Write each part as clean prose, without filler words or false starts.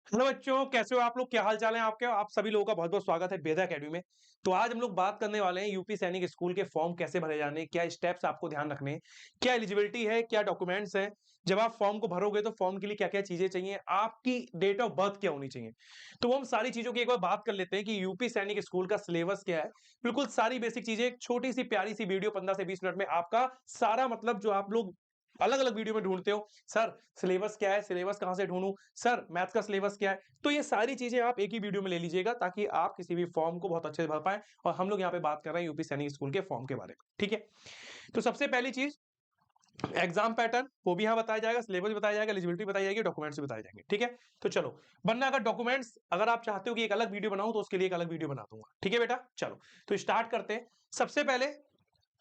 Hello बच्चों, कैसे हो आप लोग? क्या हाल चाल है आपके? आप सभी लोगों का बहुत बहुत स्वागत है बेदा एकेडमी में। तो आज हम लोग बात करने वाले हैं यूपी सैनिक स्कूल के फॉर्म कैसे भरे जाने, क्या स्टेप्स आपको ध्यान रखने हैं, क्या एलिजिबिलिटी है, क्या डॉक्यूमेंट्स हैं। जब आप फॉर्म को भरोगे तो फॉर्म के लिए क्या क्या चीजें चाहिए, आपकी डेट ऑफ बर्थ क्या होनी चाहिए। तो वो हम सारी चीजों की एक बार बात कर लेते हैं कि यूपी सैनिक स्कूल का सिलेबस क्या है। बिल्कुल सारी बेसिक चीजें एक छोटी सी प्यारी सी वीडियो 15 से 20 मिनट में आपका सारा मतलब जो आप लोग अलग अलग वीडियो में ढूंढते हो, सर सिलेबस क्या है, सिलेबस कहां से ढूंढूं, सर मैथ्स का सिलेबस क्या है। तो ये सारी चीजें आप एक ही वीडियो में ले लीजिएगा ताकि आप किसी भी फॉर्म को बहुत अच्छे से भर पाए। और हम लोग यहाँ पे बात कर रहे हैं यूपी सैनिक स्कूल के फॉर्म के बारे में, ठीक है। तो सबसे पहली चीज, एग्जाम पैटर्न वो भी यहाँ बताया जाएगा, सिलेबस बताया जाएगा, एलिजिबिलिटी बताई जाएगी, डॉक्यूमेंट्स बताए जाएंगे, ठीक है। तो चलो, वरना अगर डॉक्यूमेंट्स अगर आप चाहते हो कि एक अलग वीडियो बनाऊं तो उसके लिए एक अलग वीडियो बना दूंगा, ठीक है बेटा। चलो तो स्टार्ट करते हैं। सबसे पहले,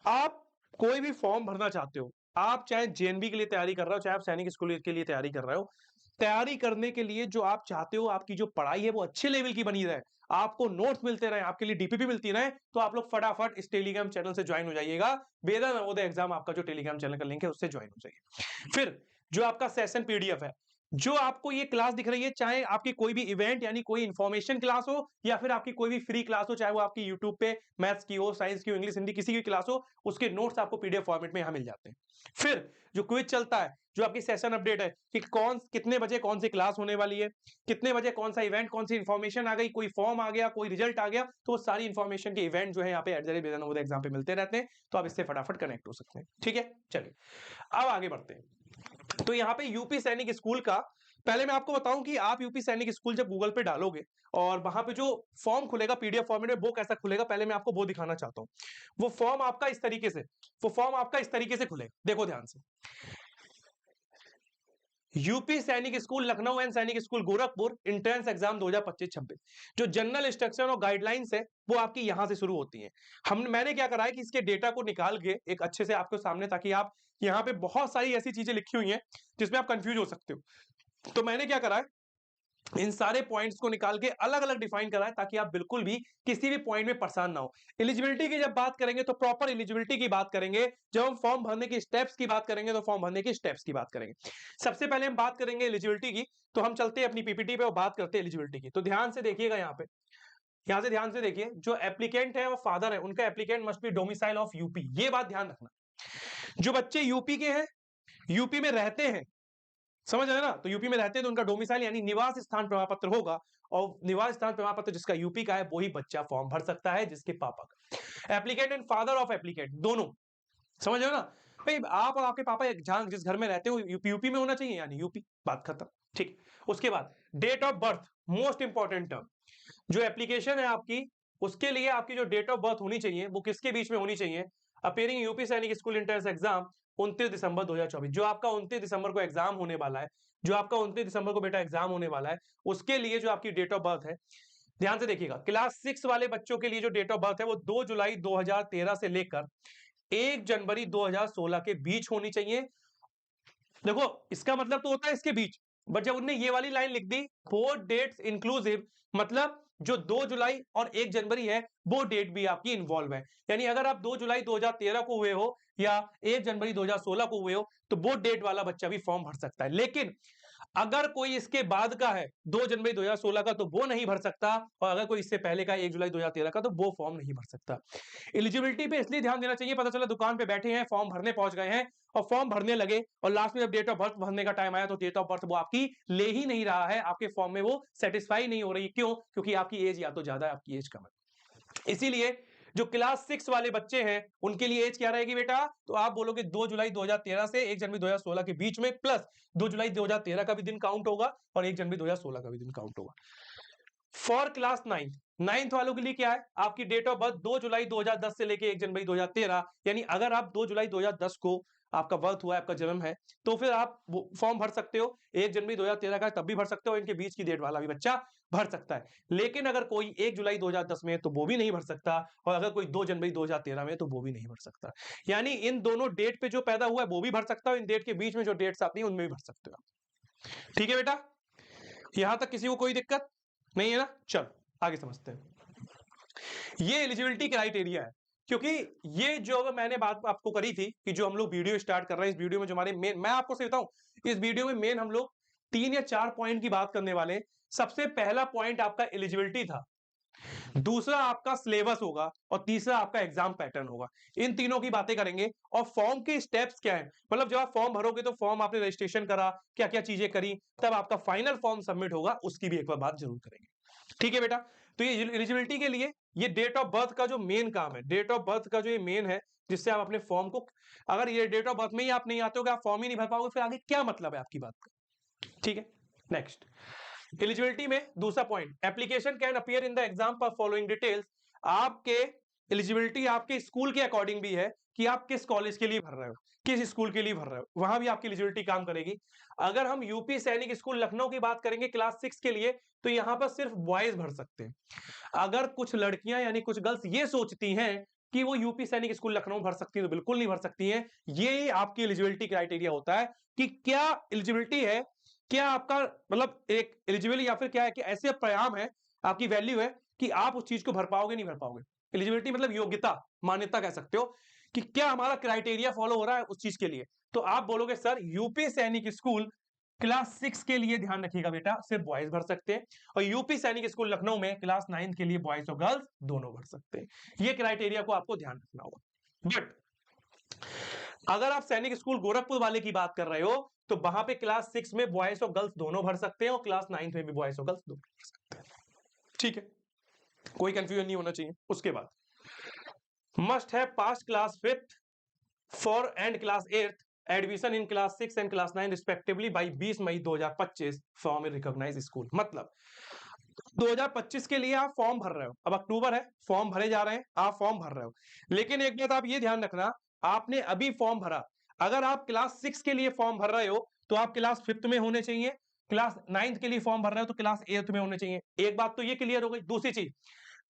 आप कोई भी फॉर्म भरना चाहते हो, आप चाहे जेएनबी के लिए तैयारी कर रहे हो, चाहे आप सैनिक स्कूल के लिए तैयारी कर रहे हो, तैयारी करने के लिए जो आप चाहते हो आपकी जो पढ़ाई है वो अच्छे लेवल की बनी रहे, आपको नोट्स मिलते रहे, आपके लिए डीपीपी मिलती रहे, तो आप लोग फटाफट इस टेलीग्राम चैनल से ज्वाइन हो जाइएगा। वेदा नवोदय एग्जाम आपका जो टेलीग्राम चैनल का लिंक है उससे ज्वाइन हो जाइए। फिर जो आपका सेशन पीडीएफ है, जो आपको ये क्लास दिख रही है, चाहे आपकी कोई भी इवेंट यानी कोई इंफॉर्मेशन क्लास हो या फिर आपकी कोई भी फ्री क्लास हो, चाहे वो आपकी यूट्यूब पे मैथ्स की हो, साइंस की हो, इंग्लिश हिंदी किसी की क्लास हो, उसके नोट्स आपको पीडीएफ फॉर्मेट में यहां मिल जाते हैं। फिर जो क्विज चलता है, जो आपकी सेशन अपडेट है कि कौन कितने बजे कौन सी क्लास होने वाली है, कितने बजे कौन सा इवेंट, कौन सी इंफॉर्मेशन आ गई, कोई फॉर्म आ गया, कोई रिजल्ट आ गया, तो वो सारी इंफॉर्मेशन के इवेंट जो है यहाँ पे एग्जाम पे मिलते रहते हैं। तो आप इससे फटाफट कनेक्ट हो सकते हैं, ठीक है। चलिए अब आगे बढ़ते हैं। तो यहाँ पे यूपी सैनिक स्कूल का, पहले मैं आपको बताऊं कि आप यूपी सैनिक स्कूल जब गूगल पे डालोगे और वहां पे जो फॉर्म खुलेगा पीडीएफ फॉर्मेट में, वो कैसा खुलेगा पहले मैं आपको वो दिखाना चाहता हूं। वो फॉर्म आपका इस तरीके से, वो फॉर्म आपका इस तरीके से खुलेगा, देखो ध्यान से। यूपी सैनिक स्कूल लखनऊ एंड सैनिक स्कूल गोरखपुर इंट्रेंस एग्जाम 2025-26, जो जनरल इंस्ट्रक्शन और गाइडलाइंस है वो आपकी यहां से शुरू होती है। मैंने क्या करा है कि इसके डेटा को निकाल के एक अच्छे से आपको सामने, ताकि आप यहाँ पे बहुत सारी ऐसी चीजें लिखी हुई हैं जिसमें आप कंफ्यूज हो सकते हो। तो मैंने क्या करा है, इन सारे पॉइंट्स को निकाल के अलग अलग डिफाइन करा है ताकि आप बिल्कुल भी किसी भी पॉइंट में परेशान ना हो। एलिजिबिलिटी की जब बात करेंगे तो प्रॉपर एलिजिबिलिटी की बात करेंगे, जब हम फॉर्म भरने की स्टेप्स की बात करेंगे तो फॉर्म भरने की स्टेप्स की बात करेंगे। सबसे पहले हम बात करेंगे एलिजिबिलिटी की, तो हम चलते हैं अपनी पीपीटी पे और बात करते हैं एलिजिबिलिटी की। तो ध्यान से देखिएगा यहाँ पे, यहाँ से ध्यान से देखिए, जो एप्लीकेंट है और फादर है, उनका applicant must be domicile of UP, ये बात ध्यान रखना। जो बच्चे यूपी के हैं, यूपी में रहते हैं, समझ रहे ना, तो यूपी में रहते हैं तो उनका डोमिसाइल यानी निवास स्थान प्रमाण पत्र होगा, और निवास स्थान प्रमाण पत्र जिसका यूपी का है वही बच्चा फॉर्म भर सकता है जिसके पापा का। Applicant and father of applicant दोनों, समझ रहे हो ना। भाई आप और आपके पापा जहां जिस घर में रहते हो यूपी यूपी में होना चाहिए, यानी यूपी, बात खत्म, ठीक। उसके बाद date of birth, most important term. जो एप्लीकेशन है आपकी, उसके लिए आपकी जो डेट ऑफ बर्थ होनी चाहिए वो किसके बीच में होनी चाहिए, अपेयरिंग यूपी सैनिक स्कूल एंट्रेंस एग्जाम 29 दिसंबर 2024, जो आपका 29 दिसंबर को एग्जाम होने वाला है, जो आपका 29 दिसंबर को बेटा एग्जाम होने वाला है, उसके लिए जो आपकी डेट ऑफ बर्थ है, ध्यान से देखिएगा। क्लास 6 वाले बच्चों के लिए जो डेट ऑफ बर्थ है वो 2 जुलाई 2013 से लेकर 1 जनवरी 2016 के बीच होनी चाहिए। देखो इसका मतलब तो होता है इसके बीच, बट जब उनने ये वाली लाइन लिख दी, फोर डेट्स इंक्लूसिव, मतलब जो 2 जुलाई और 1 जनवरी है वो डेट भी आपकी इन्वॉल्व है। यानी अगर आप 2 जुलाई 2013 को हुए हो या 1 जनवरी 2016 को हुए हो तो वो डेट वाला बच्चा भी फॉर्म भर सकता है। लेकिन अगर कोई इसके बाद का है 2 जनवरी 2016 का तो वो नहीं भर सकता, और अगर कोई इससे पहले का 1 जुलाई 2013 का तो वो फॉर्म नहीं भर सकता। एलिजिबिलिटी पे इसलिए ध्यान देना चाहिए, पता चला दुकान पे बैठे हैं, फॉर्म भरने पहुंच गए हैं और फॉर्म भरने लगे और लास्ट में जब डेट ऑफ बर्थ भरने का टाइम आया तो डेट ऑफ बर्थ वो आपकी ले ही नहीं रहा है, आपके फॉर्म में वो सेटिस्फाई नहीं हो रही। क्यों? क्योंकि आपकी एज या तो ज्यादा है, आपकी एज कम है। इसीलिए जो क्लास 6 वाले बच्चे हैं उनके लिए एज क्या रहेगी बेटा, तो आप बोलोगे 2 जुलाई 2013 से 1 जनवरी 2016 के बीच में, प्लस 2 जुलाई 2013 का भी दिन काउंट होगा और 1 जनवरी 2016 का भी दिन काउंट होगा। फॉर क्लास 9th वालों के लिए क्या है, आपकी डेट ऑफ बर्थ 2 जुलाई 2010 से लेके 1 जनवरी 2013, यानी अगर आप 2 जुलाई 2010 को आपका बर्थ हुआ है, आपका जन्म है, तो फिर आप फॉर्म भर सकते हो। 1 जनवरी 2013 का तब भी भर सकते हो, इनके बीच की डेट वाला भी बच्चा भर सकता है। लेकिन अगर कोई 1 जुलाई 2010 में है तो वो भी नहीं भर सकता, और अगर कोई 2 जनवरी 2013 में है तो वो भी नहीं भर सकता। यानी इन दोनों डेट पे जो पैदा हुआ है वो भी भर सकता हो, इन डेट के बीच में जो डेट्स आती है उनमें भी भर सकते हो। ठीक है बेटा, यहां तक किसी को कोई दिक्कत नहीं है ना। चलो आगे समझते हैं। ये एलिजिबिलिटी क्राइटेरिया है, क्योंकि ये जो मैंने बात आपको करी थी कि जो हम लोग वीडियो स्टार्ट कर रहे हैं, इस वीडियो में जो हमारे मेन, मैं आपको सही बताऊं, इस वीडियो में मेन हम लोग 3 या 4 पॉइंट की बात करने वाले हैं। सबसे पहला पॉइंट आपका एलिजिबिलिटी था, दूसरा आपका सिलेबस होगा और तीसरा आपका एग्जाम पैटर्न होगा। इन तीनों की बातें करेंगे और फॉर्म के स्टेप्स क्या है, मतलब जब आप फॉर्म भरोगे तो फॉर्म आपने रजिस्ट्रेशन करा, क्या क्या चीजें करी, तब आपका फाइनल फॉर्म सबमिट होगा, उसकी भी एक बार बात जरूर करेंगे। ठीक है बेटा, तो ये एलिजिबिलिटी के लिए ये डेट ऑफ बर्थ का जो मेन काम है, डेट ऑफ बर्थ का जो ये मेन है, जिससे आप अपने फॉर्म को, अगर ये डेट ऑफ बर्थ में ही आप नहीं आते हो, आप फॉर्म ही नहीं भर पाओगे, फिर आगे क्या मतलब है आपकी बात का। ठीक है, नेक्स्ट एलिजिबिलिटी में दूसरा point, application can appear in the exam for following details. आपके एलिजिबिलिटी आपके स्कूल के अकॉर्डिंग भी है कि आप किस कॉलेज के लिए भर रहे हो, किस स्कूल के लिए भर रहे हो, वहां भी आपकी एलिजिबिलिटी काम करेगी। अगर हम यूपी सैनिक स्कूल लखनऊ की बात करेंगे क्लास 6 के लिए, तो यहां पर सिर्फ बॉयज भर सकते हैं। अगर कुछ लड़कियां यानी कुछ गर्ल्स ये सोचती हैं कि वो यूपी सैनिक स्कूल लखनऊ भर सकती है, तो बिल्कुल नहीं भर सकती हैं। ये आपकी एलिजिबिलिटी क्राइटेरिया होता है कि क्या एलिजिबिलिटी है, क्या आपका मतलब एक एलिजिबल, या फिर क्या है कि ऐसे परिणाम है, आपकी वैल्यू है कि आप उस चीज को भर पाओगे नहीं भर पाओगे। एलिजिबिलिटी मतलब योग्यता, मान्यता कह सकते हो कि क्या हमारा क्राइटेरिया फॉलो हो रहा है उस चीज के लिए। तो आप बोलोगे सर यूपी सैनिक स्कूल क्लास 6 के लिए ध्यान रखिएगा बेटा सिर्फ बॉयज भर सकते हैं, और यूपी सैनिक स्कूल लखनऊ में क्लास 9 के लिए बॉयज और गर्ल्स दोनों भर सकते हैं। ये क्राइटेरिया को आपको ध्यान रखना होगा। बट अगर आप सैनिक स्कूल गोरखपुर वाले की बात कर रहे हो, तो वहां पे क्लास 6 में बॉयज और गर्ल्स दोनों भर सकते हैं और क्लास 9 में भी बॉयज और गर्ल्स दोनों भर सकते हैं। ठीक है, कोई कंफ्यूजन नहीं होना चाहिए। उसके बाद must have pass class 5th for and class 8th admission in class 6 and class 9 respectively by 20 मई 2025 फ्रॉम ए रिकॉग्नाइज्ड स्कूल। मतलब 2025 के लिए आप फॉर्म भर रहे हो, अब अक्टूबर है, फॉर्म भरे जा रहे हैं, आप फॉर्म भर रहे हो, लेकिन एक बात आप ये ध्यान रखना, आपने अभी फॉर्म भरा, अगर आप क्लास 6 के लिए फॉर्म भर रहे हो तो आप क्लास 5th में होने चाहिए, क्लास 9th के लिए फॉर्म भर रहे हो तो क्लास 8th में होने चाहिए। एक बात तो ये क्लियर हो गई। दूसरी चीज,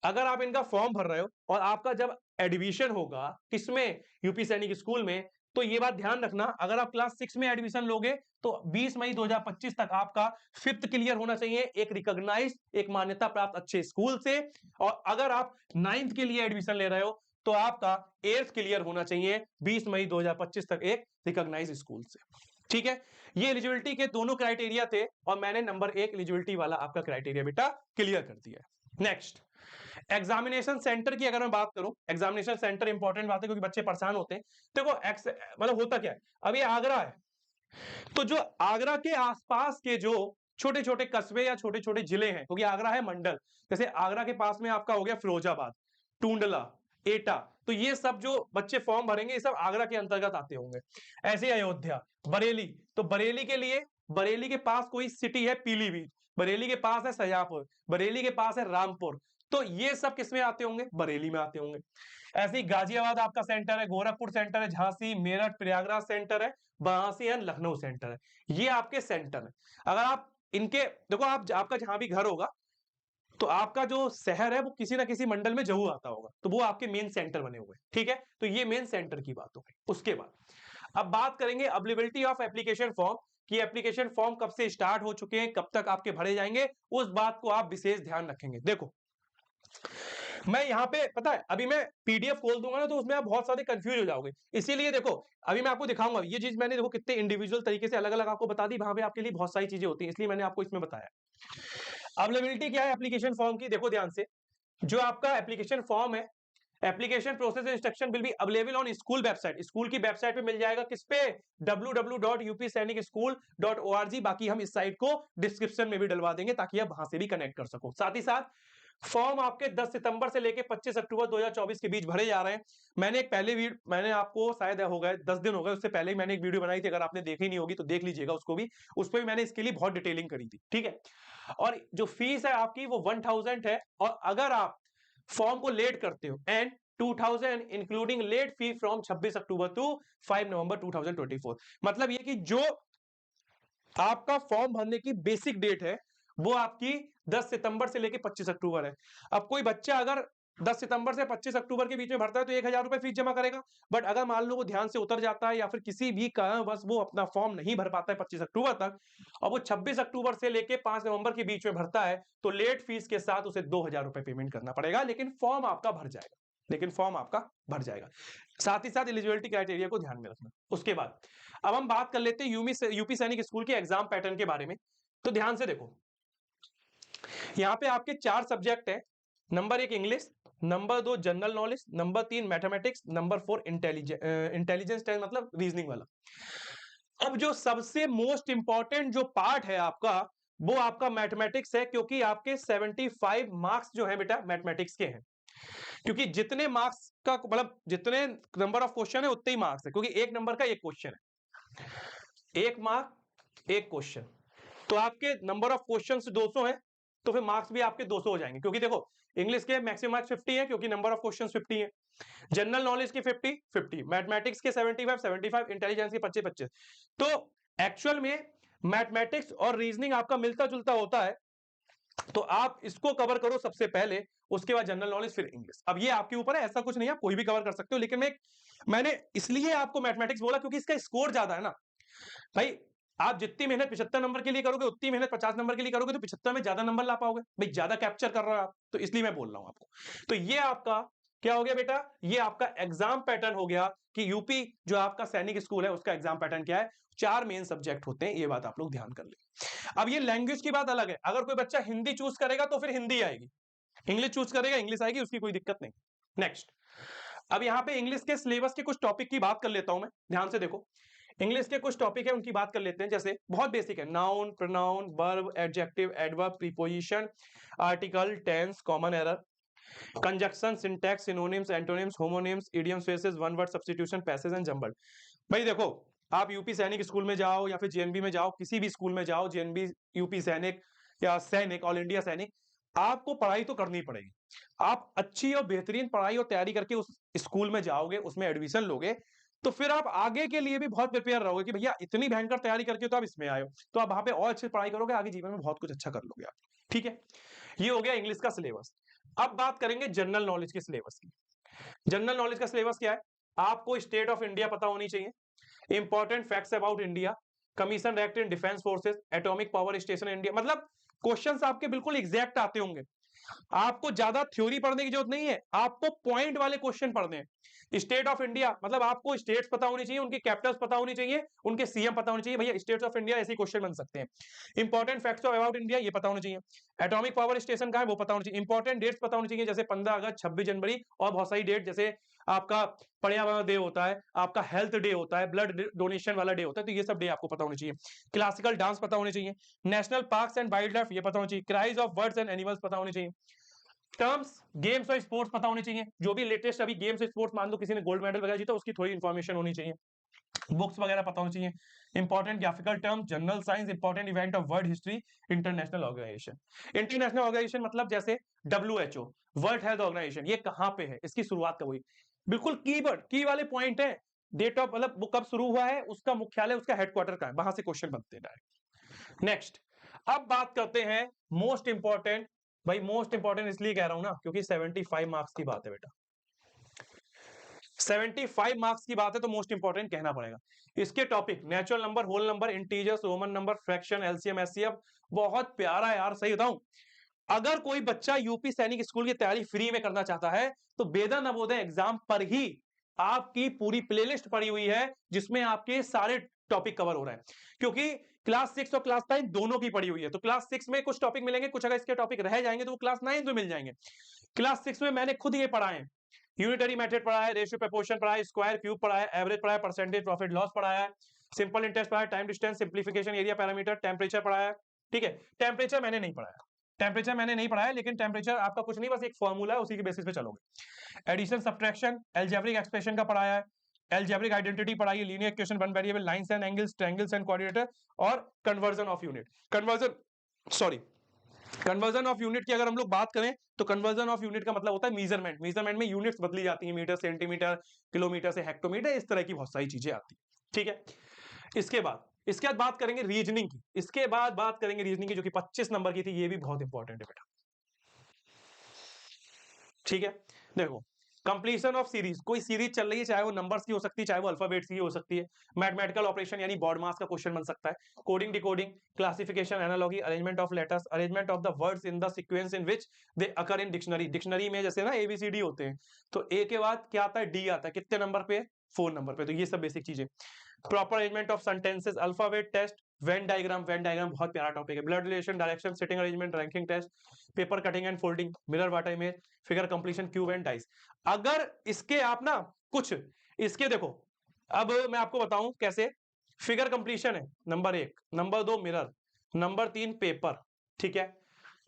अगर आप इनका फॉर्म भर रहे हो और आपका जब एडमिशन होगा किसमें, यूपी सैनिक स्कूल में, तो ये बात ध्यान रखना, अगर आप क्लास 6 में एडमिशन लोगे तो 20 मई 2025 तक आपका 5th क्लियर होना चाहिए, एक रिकॉग्नाइज, एक मान्यता प्राप्त अच्छे स्कूल से। और अगर आप 9th के लिए एडमिशन ले रहे हो तो आपका 8th क्लियर होना चाहिए 20 मई 2025 तक एक रिकॉग्नाइज स्कूल से। ठीक है, ये एलिजिबिलिटी के दोनों क्राइटेरिया थे और मैंने नंबर 1 एलिजिबिलिटी वाला आपका क्राइटेरिया बेटा क्लियर कर दिया है। नेक्स्ट, एग्जामिनेशन सेंटर की अगर मैं बात करूं, एग्जामिनेशन सेंटर इंपॉर्टेंट बात है क्योंकि बच्चे परेशान होते हैं। देखो मतलब होता क्या है, अब ये आगरा है, तो जो आगरा के आसपास के जो छोटे छोटे कस्बे या छोटे छोटे जिले हैं, क्योंकि आगरा है मंडल, जैसे आगरा के पास में आपका हो गया फिरोजाबाद, टूंडला, एटा, तो ये सब जो बच्चे फॉर्म भरेंगे ये सब आगरा के अंतर्गत आते होंगे। ऐसे अयोध्या, बरेली, तो बरेली के लिए, बरेली के पास कोई सिटी है पीलीभीत, बरेली के पास है सजापुर, बरेली के पास है रामपुर, तो ये सब किसमें आते होंगे, बरेली में आते होंगे। ऐसे ही गाजियाबाद आपका सेंटर है, गोरखपुर सेंटर है, झांसी, मेरठ, प्रयागराज सेंटर है, वाराणसी एंड लखनऊ सेंटर है। ये आपके सेंटर है। अगर आप इनके देखो, आप आपका जहां भी घर होगा तो आपका जो शहर है वो किसी ना किसी मंडल में जरूर आता होगा, तो वो आपके मेन सेंटर बने हुए हैं। ठीक है, तो ये मेन सेंटर की बात हो गई। उसके बाद अब बात करेंगे अवेलेबिलिटी ऑफ एप्लीकेशन फॉर्म, कि एप्लीकेशन फॉर्म कब से स्टार्ट हो चुके हैं, कब तक आपके भरे जाएंगे, उस बात को आप विशेष ध्यान रखेंगे। देखो मैं यहां पे पता है अभी मैं पीडीएफ खोल दूंगा ना तो उसमें आप बहुत सारे कंफ्यूज हो जाओगे, इसीलिए देखो अभी मैं आपको दिखाऊंगा ये चीज, मैंने देखो कितने इंडिविजुअल तरीके से अलग अलग आपको बता दी, वहां पे आपके लिए बहुत सारी चीजें होती हैं, इसलिए मैंने आपको इसमें बताया। अवेलेबिलिटी क्या है एप्लीकेशन फॉर्म की, देखो ध्यान से, जो आपका एप्लीकेशन फॉर्म है, application process instruction will be available on school website, school की वेबसाइट पे मिल जाएगा, किस पे, www.upsainikSchool.org। बाकी हम इस साइट को डिस्क्रिप्शन में भी डलवा देंगे ताकि आप वहां से भी कनेक्ट कर सको। साथ ही साथ फॉर्म आपके 10 सितंबर से लेके 25 अक्टूबर 2024 के बीच भरे जा रहे हैं। मैंने एक पहले मैंने आपको शायद हो गए 10 दिन हो गए, उससे पहले ही मैंने एक वीडियो बनाई थी, अगर आपने देखी नहीं होगी तो देख लीजिएगा उसको भी, उस पर भी मैंने इसके लिए बहुत डिटेलिंग करी थी। ठीक है, और जो फीस है आपकी वो 1000 है, और अगर आप फॉर्म को लेट करते हो and 2000 including late fee from 26 अक्टूबर टू 5 नवंबर 2024, मतलब ये कि जो आपका फॉर्म भरने की बेसिक डेट है वो आपकी 10 सितंबर से लेके 25 अक्टूबर है। अब कोई बच्चा अगर 10 सितंबर से 25 अक्टूबर के बीच में भरता है तो 1000 रुपए फीस जमा करेगा, बट अगर मान लो वो ध्यान से उतर जाता है या फिर किसी भी कारणवश वो अपना फॉर्म नहीं भर पाता है 25 अक्टूबर तक, और वो 26 अक्टूबर से लेके 5 नवंबर के बीच में भरता है, तो लेट फीस के साथ उसे 2000 रुपए पेमेंट करना पड़ेगा, लेकिन फॉर्म आपका भर जाएगा। लेकिन फॉर्म आपका भर जाएगा। साथ ही साथ एलिजिबिलिटी क्राइटेरिया को ध्यान में रखना। उसके बाद अब हम बात कर लेते हैं यूपी सैनिक स्कूल के एग्जाम पैटर्न के बारे में। तो ध्यान से देखो, यहाँ पे आपके 4 सब्जेक्ट है। Number 1 English, number 2 general knowledge, number 3 mathematics, number 4 intelligence test मतलब रीजनिंग वाला। अब जो सबसे मोस्ट इंपॉर्टेंट जो पार्ट है आपका, वो आपका मैथमेटिक्स है, क्योंकि आपके 75 मार्क्स जो है बेटा मैथमेटिक्स के हैं। क्योंकि जितने मार्क्स का मतलब जितने नंबर ऑफ क्वेश्चन है उतने ही मार्क्स है, क्योंकि 1 नंबर का 1 क्वेश्चन है, 1 मार्क 1 क्वेश्चन। तो आपके नंबर ऑफ क्वेश्चन 200 है, तो फिर मार्क्स भी आपके 200 हो जाएंगे। क्योंकि देखो इंग्लिश के मैक्सिमम मार्क्स 50 है, क्योंकि नंबर ऑफ क्वेश्चन 50 है। जनरल नॉलेज के 50, मैथमेटिक्स के 75, इंटेलिजेंस के 25। तो एक्चुअल में मैथमेटिक्स और रीजनिंग आपका मिलता जुलता होता है, तो आप इसको कवर करो सबसे पहले, उसके बाद जनरल नॉलेज, फिर इंग्लिश। अब ये आपके ऊपर है, ऐसा कुछ नहीं है, आप कोई भी कवर कर सकते हो, लेकिन मैंने इसलिए आपको मैथमेटिक्स बोला क्योंकि इसका स्कोर ज्यादा है ना भाई। आप जितनी मेहनत 75 नंबर के लिए करोगे, उतनी मेहनत 50 नंबर के लिए करोगे, तो 75 में ज्यादा नंबर ला पाओगे भाई, ज्यादा कैप्चर कर रहे हो आप, तो इसलिए मैं बोल रहा हूं आपको। तो ये आपका क्या हो गया बेटा, ये आपका एग्जाम पैटर्न हो गया कि यूपी जो आपका सैनिक स्कूल है उसका एग्जाम पैटर्न क्या है। 4 मेन सब्जेक्ट होते हैं, ये बात आप लोग ध्यान कर ले। अब ये लैंग्वेज की बात अलग है, अगर कोई बच्चा हिंदी चूज करेगा तो फिर हिंदी आएगी, इंग्लिश चूज करेगा इंग्लिश आएगी, उसकी कोई दिक्कत नहीं। नेक्स्ट, अब यहां पे इंग्लिश के सिलेबस के कुछ टॉपिक की बात कर लेता हूं मैं, ध्यान से देखो। इंग्लिश के कुछ टॉपिक है उनकी बात कर लेते हैं, जैसे बहुत बेसिक है, noun, pronoun, verb, adjective, adverb, preposition, article, tense, common error, conjunction, syntax, synonyms, antonyms, homonyms, idioms, phrases, one word substitution, passage and jumble. भाई देखो, आप यूपी सैनिक स्कूल में जाओ या फिर जेएनबी में जाओ, किसी भी स्कूल में जाओ, जेएनबी, यूपी सैनिक या सैनिक, ऑल इंडिया सैनिक, आपको पढ़ाई तो करनी पड़ेगी। आप अच्छी और बेहतरीन पढ़ाई और तैयारी करके उस स्कूल में जाओगे, उसमें एडमिशन लोगे, तो फिर आप आगे के लिए भी बहुत प्रिपेयर रहोगे कि भैया इतनी भयंकर तैयारी करके तो आप इसमें आए हो, तो आप वहां पे और अच्छी पढ़ाई करोगे, आगे जीवन में बहुत कुछ अच्छा कर लोगे आप। ठीक है, ये हो गया इंग्लिश का सिलेबस। अब बात करेंगे जनरल नॉलेज के सिलेबस की। जनरल नॉलेज का सिलेबस क्या है, आपको स्टेट ऑफ इंडिया पता होनी चाहिए, important facts about India, commission act in defence forces, atomic power station India, मतलब क्वेश्चंस आपके बिल्कुल एग्जैक्ट आते होंगे। आपको ज्यादा थ्योरी पढ़ने की जरूरत नहीं है, आपको पॉइंट वाले क्वेश्चन पढ़ने हैं। स्टेट ऑफ इंडिया मतलब आपको स्टेट्स पता होनी चाहिए, उनके कैपिटल्स पता होनी चाहिए, उनके सीएम पता होनी चाहिए, भैया स्टेट्स ऑफ इंडिया ऐसे क्वेश्चन बन सकते हैं। इंपॉर्टेंट फैक्ट्स अबाउट इंडिया ये पता होना चाहिए, एटॉमिक पावर स्टेशन कहां है वो पता होना चाहिए, इंपॉर्टेंट डेट्स पता होनी चाहिए, जैसे 15 अगस्त, 26 जनवरी, और बहुत सारी डेट, जैसे आपका पर्यावरण डे होता है, आपका हेल्थ डे होता है, ब्लड डोनेशन वाला डे होता है, तो ये सब डे आपको पता होनी चाहिए। क्लासिकल डांस पता होने चाहिए, national parks and wild life ये पता होना चाहिए, cries of birds and animals पता होने चाहिए, टर्म्स, गेम्स और स्पोर्ट्स पता होने चाहिए, जो भी लेटेस्ट अभी गेम्स स्पोर्ट्स, मान लो किसी ने गोल्ड मेडल वगैरह जीता, उसकी थोड़ी इंफॉर्मेशन होनी चाहिए, बुक्स वगैरह पता होनी चाहिए, important graphical term, general science, important event of world history, international organization. International organization मतलब जैसे WHO, वर्ल्ड हेल्थ ऑर्गेनाइजेशन, ये कहां पे है, इसकी शुरुआत कब हुई, बिल्कुल कीवर्ड की वाले पॉइंट है। डेट ऑफ मतलब वो कब शुरू हुआ है, उसका मुख्यालय, उसका हेडक्वार्टर कहां है, वहां से क्वेश्चन बनते हैं डायरेक्ट। नेक्स्ट, अब बात करते हैं मोस्ट इंपॉर्टेंट, भाई मोस्ट इंपॉर्टेंट इसलिए कह रहा हूं ना क्योंकि 75 मार्क्स की बात है बेटा, 75 मार्क्स की बात है तो मोस्ट इंपॉर्टेंट कहना पड़ेगा। इसके topic natural number, whole number, integers, Roman number, fraction, LCM, HCF, बहुत प्यारा यार, सही बताऊं, अगर कोई बच्चा यूपी सैनिक स्कूल की तैयारी फ्री में करना चाहता है तो वेदा नवोदय एग्जाम पर ही आपकी पूरी प्लेलिस्ट पड़ी हुई है, जिसमें आपके सारे टॉपिक कवर हो रहे हैं, क्योंकि क्लास 6 और क्लास 9 दोनों की पड़ी हुई है। तो क्लास 6 में कुछ टॉपिक मिलेंगे, कुछ अगर इसके टॉपिक रह जाएंगे तो वो क्लास 9 में मिल जाएंगे। क्लास 6 में मैंने खुद ये पढ़ा है, यूनिटरी मेथड पढ़ा है, रेशियो प्रपोर्शन पढ़ा है, स्क्वायर क्यूब पढ़ा है, एवरेज पढ़ा है, परसेंटेज प्रॉफिट लॉस पढ़ा है, सिंपल इंटरेस्ट पढ़ा है, time distance, simplification, area parameter, temperature पढ़ा है। ठीक है, टेम्परेचर मैंने नहीं पढ़ा है, टेम्परेचर मैंने नहीं पढ़ा है, लेकिन टेम्परेचर आपका कुछ नहीं, बस एक फॉर्मूला है, उसी के बेसिस पे चलोगे। एडिशन, सब्ट्रैक्शन, अलजेब्रिक एक्सप्रेशन का पढ़ाया है, अलजेब्रिक आइडेंटिटी पढ़ाई है, linear equation, one variable, lines and angles, triangles and coordinator, और conversion of unit, conversion of unit की अगर हम लोग बात करें तो कन्वर्जन ऑफ यूनिट का मतलब होता है मेजरमेंट, मेजरमेंट में यूनिट्स बदली जाती हैं, मीटर, सेंटीमीटर, किलोमीटर से हेक्टोमीटर, इस तरह की बहुत सारी चीजें आती हैं। ठीक है, इसके बाद बात करेंगे रीजनिंग की, इसके बाद बात करेंगे रीजनिंग की, जो कि 25 नंबर की थी, ये भी बहुत इंपॉर्टेंट है बेटा। ठीक है, देखो कंप्लीशन ऑफ सीरीज, कोई सीरीज चल रही है, चाहे वो नंबर्स की हो सकती है, चाहे वो अल्फाबेट्स की हो सकती है, मैथमेटिकल ऑपरेशन यानी बॉड मास का क्वेश्चन बन सकता है, coding decoding, classification, analogy, arrangement of letters, arrangement of the words in the sequence in which they occur in dictionary, dictionary में जैसे ना एबीसीडी होते हैं, तो ए के बाद क्या आता है, डी आता है, कितने नंबर पे, 4 नंबर पे, तो ये सब बेसिक चीजें। Proper arrangement of sentences, alphabet test, Venn diagram, Venn diagram बहुत प्यारा टॉपिक है, blood relation, direction, sitting arrangement, ranking test, paper cutting and folding, mirror water image, figure completion, cube and dice. अगर इसके आप ना कुछ इसके देखो, अब मैं आपको बताऊं कैसे। फिगर कंप्लीशन है number 1, number 2 mirror, number 3 paper, ठीक है,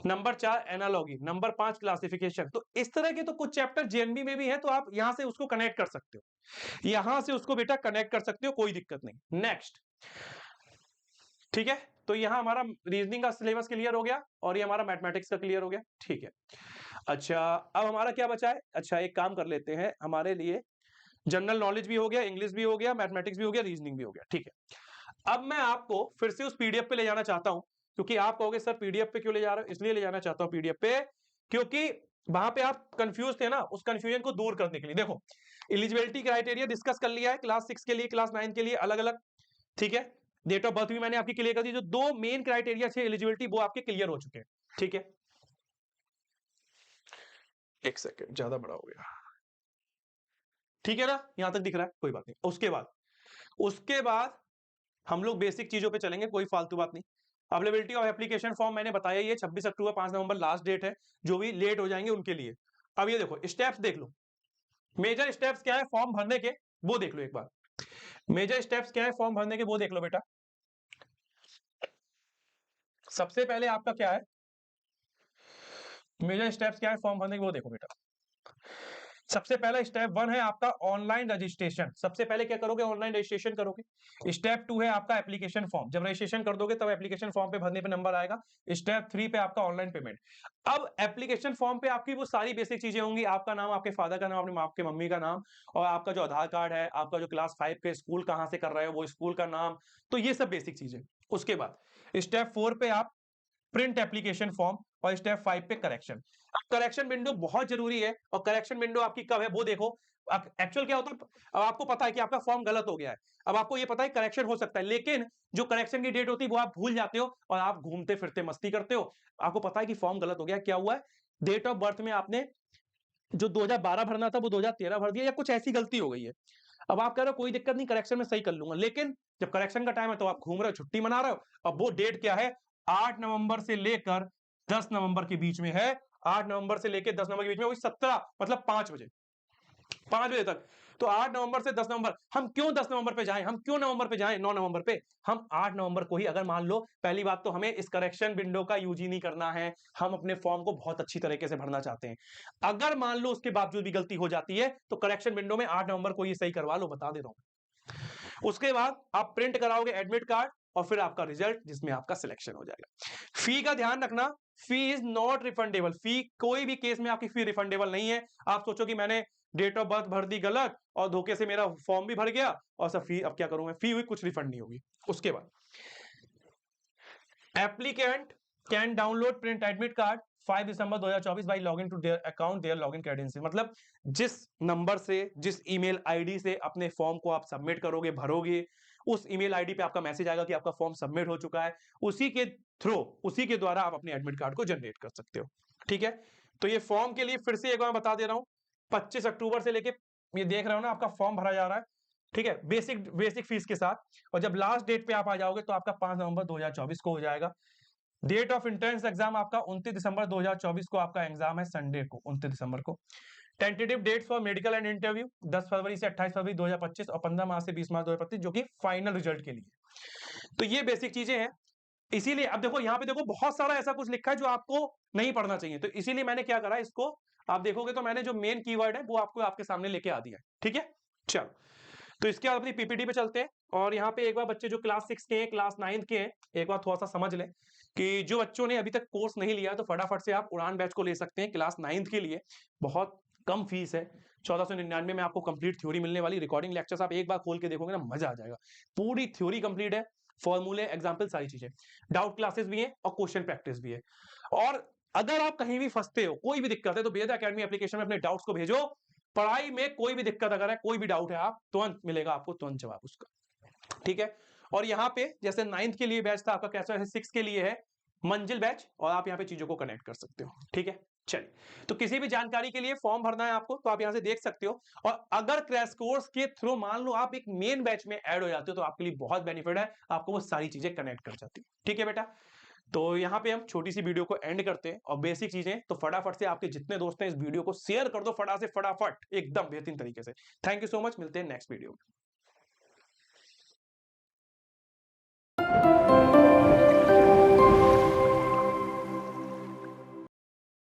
नंबर 4 एनालॉगी, नंबर 5 क्लासिफिकेशन। तो इस तरह के तो कुछ चैप्टर जेएनबी में भी है, तो आप यहां से उसको कनेक्ट कर सकते हो, यहां से उसको बेटा कनेक्ट कर सकते हो, कोई दिक्कत नहीं। नेक्स्ट, ठीक है, तो यहां हमारा रीजनिंग का सिलेबस क्लियर हो गया और ये हमारा मैथमेटिक्स का क्लियर हो गया, ठीक है। अच्छा, अब हमारा क्या बचा है, अच्छा एक काम कर लेते हैं, हमारे लिए जनरल नॉलेज भी हो गया, इंग्लिश भी हो गया, मैथमेटिक्स भी हो गया, रीजनिंग भी हो गया, ठीक है। अब मैं आपको फिर से उस पीडीएफ पे ले जाना चाहता हूं, क्योंकि आप कहोगे सर पीडीएफ पे क्यों ले जा रहे हो, इसलिए ले जाना चाहता हूं पीडीएफ पे, क्योंकि वहां पे आप कंफ्यूज थे ना, उस कंफ्यूजन को दूर करने के लिए। देखो, एलिजिबिलिटी क्राइटेरिया डिस्कस कर लिया है, क्लास 6 के लिए, क्लास 9 के लिए अलग अलग, ठीक है। डेट ऑफ बर्थ भी मैंने आपकी क्लियर कर दी, जो 2 मेन क्राइटेरिया थे एलिजिबिलिटी, वो आपके क्लियर हो चुके हैं, ठीक है। एक सेकेंड, ज्यादा बड़ा हो गया, ठीक है ना, यहां तक दिख रहा है, कोई बात नहीं। उसके बाद हम लोग बेसिक चीजों पे चलेंगे, कोई फालतू बात नहीं। अवेलेबिलिटी ऑफ एप्लीकेशन फॉर्म मैंने बताया, ये 26 अक्टूबर 5 नवंबर लास्ट डेट है, जो भी लेट हो जाएंगे उनके लिए। अब ये देखो स्टेप्स देख लो, मेजर स्टेप्स क्या है फॉर्म भरने के, वो देख लो एक बार। मेजर स्टेप्स क्या है फॉर्म भरने के, वो देख लो बेटा। सबसे पहले आपका क्या है, मेजर स्टेप्स क्या है फॉर्म भरने के, वो देखो बेटा। सबसे पहला स्टेप 1 है आपका ऑनलाइन रजिस्ट्रेशन, सबसे पहले क्या करोगे, ऑनलाइन रजिस्ट्रेशन करोगे। स्टेप 2 है आपका एप्लीकेशन फॉर्म, जब रजिस्ट्रेशन कर दोगे तब एप्लीकेशन फॉर्म पे भरने पे नंबर आएगा। स्टेप 3 पे आपका ऑनलाइन पेमेंट। अब एप्लीकेशन फॉर्म पे आपकी वो सारी बेसिक चीजें होंगी, आपका नाम, आपके फादर का नाम, अपने आपके मम्मी का नाम, और आपका जो आधार कार्ड है, आपका जो क्लास 5 के स्कूल कहां से कर रहे हो वो स्कूल का नाम, तो ये सब बेसिक चीजें। उसके बाद स्टेप 4 पे आप प्रिंट एप्लीकेशन फॉर्म, और स्टेप 5 पे करेक्शन। करेक्शन विंडो बहुत जरूरी है, और करेक्शन विंडो आपकी कब है वो देखो। एक्चुअल क्या होता है, अब आपको पता है कि आपका फॉर्म गलत हो गया है, अब आपको ये पता है करेक्शन हो सकता है, लेकिन जो करेक्शन की डेट होती है वो आप भूल जाते हो, और आप घूमते फिरते मस्ती करते हो। आपको पता है कि फॉर्म गलत हो गया, क्या हुआ है, डेट ऑफ बर्थ में आपने जो 2012 भरना था वो 2013 भर दिया, या कुछ ऐसी गलती हो गई है। अब आप कह रहे हो कोई दिक्कत नहीं, करेक्शन में सही कर लूंगा, लेकिन जब करेक्शन का टाइम है तो आप घूम रहे हो, छुट्टी मना रहे हो। अब वो डेट क्या है, 8 नवंबर से लेकर 10 नवंबर के बीच में है। 8 नवंबर से लेकर 10 नवंबर के बीच में, वही 17 मतलब 5 बजे, 5 बजे तक। तो 8 नवंबर से 10 नवंबर, हम क्यों 10 नवंबर पे जाएं, हम क्यों नवंबर पे जाएं, 9 नवंबर पे, हम 8 नवंबर को ही, अगर मान लो, पहली बात तो हमें इस करेक्शन विंडो का यूज ही नहीं करना है, हम अपने फॉर्म को बहुत अच्छी तरीके से भरना चाहते हैं। अगर मान लो उसके बावजूद भी गलती हो जाती है, तो करेक्शन विंडो में 8 नवंबर को ये सही करवा लो, बता दे रहा हूं। उसके बाद आप प्रिंट कराओगे एडमिट कार्ड, और फिर आपका रिजल्ट, जिसमें आपका सिलेक्शन हो जाएगा। फी का ध्यान रखना, फी इज नॉट रिफंडेबल, फी कोई भी केस में आपकी फी रिफंडेबल नहीं है। आप सोचो कि मैंने डेट ऑफ बर्थ भर दी गलत, और धोखे से मेरा फॉर्म भी भर गया, और सब फी, अब क्या करूं मैं, फी हुई, कुछ रिफंड नहीं होगी। उसके बाद applicant can download print admit card 5 दिसंबर 2024 by login to their account, their login credential. मतलब जिस नंबर से, जिस ईमेल आईडी से अपने फॉर्म को आप सबमिट करोगे, भरोगे, उस ईमेल आईडी पे आपका मैसेज आएगा कि आपका फॉर्म सबमिट हो चुका है, उसी के थ्रू, उसी के द्वारा आप अपने एडमिट कार्ड को जनरेट कर सकते हो, ठीक है। तो ये फॉर्म के लिए फिर से एक बार बता दे रहा हूं, 25 अक्टूबर से लेके, ये देख रहे हो ना, आपका फॉर्म भरा जा रहा है, ठीक है, बेसिक बेसिक फीस के साथ। और जब लास्ट डेट पे आप आ जाओगे तो आपका 5 नवंबर 2024 को हो जाएगा। डेट ऑफ एंट्रेंस एग्जाम आपका 29 दिसंबर 2024 को आपका एग्जाम है, संडे को 29 दिसंबर को। Tentative dates for medical and interview 10 फरवरी से 28 फरवरी 2025, और 15 मार्च से 20 मार्च 2025, जो कि फाइनल रिजल्ट के लिए। तो ये बेसिक चीजें हैं। इसीलिए अब देखो, यहाँ पे देखो बहुत सारा ऐसा कुछ लिखा है जो आपको नहीं पढ़ना चाहिए, तो इसीलिए मैंने क्या करा, इसको आप देखोगे तो मैंने जो मेन कीवर्ड है वो आपको आपके सामने लेके आ दिया है, ठीक है। चलो, तो इसके बाद अपनी पीपीटी पे चलते हैं, और यहाँ पे एक बार बच्चे जो क्लास 6 के हैं, क्लास 9 के हैं, एक बार थोड़ा सा समझ लें कि जो बच्चों ने अभी तक कोर्स नहीं लिया तो फटाफट से आप उड़ान बैच को ले सकते हैं। क्लास 9 के लिए बहुत कम फीस है, 1499 में आपको कंप्लीट थ्योरी मिलने वाली। रिकॉर्डिंग लेक्चर्स आप एक बार खोल के देखोगे ना, मजा आ जाएगा। पूरी थ्योरी कंप्लीट है, फॉर्मूले, एग्जाम्पल, सारी चीजें। डाउट क्लासेस भी है और क्वेश्चन प्रैक्टिस भी है। और अगर आप कहीं भी फंसते हो, कोई भी दिक्कत है, तो वेद एकेडमी एप्लीकेशन में अपने डाउट्स को भेजो, पढ़ाई में कोई भी दिक्कत अगर है, कोई भी डाउट है, आप तुरंत मिलेगा आपको तुरंत जवाब उसका, ठीक है। और यहाँ पे जैसे 9th के लिए बैच था आपका, कैसा है 6 के लिए है मंजिल बैच, और आप यहाँ पे चीजों को कनेक्ट कर सकते हो, ठीक है। चलिए, तो किसी भी जानकारी के लिए फॉर्म भरना है आपको तो आप यहां से देख सकते हो। और अगर क्रैश कोर्स के थ्रू मान लो आप एक मेन बैच में ऐड हो जाते हो तो आपके लिए बहुत बेनिफिट है, आपको वो सारी चीजें कनेक्ट कर जाती है, ठीक है बेटा। तो यहाँ पे हम छोटी सी वीडियो को एंड करते हैं, और बेसिक चीजें तो फटाफट से आपके जितने दोस्त हैं इस वीडियो को शेयर कर दो, फटाफट एकदम बेहतरीन तरीके से। थैंक यू सो मच, मिलते हैं नेक्स्ट वीडियो में।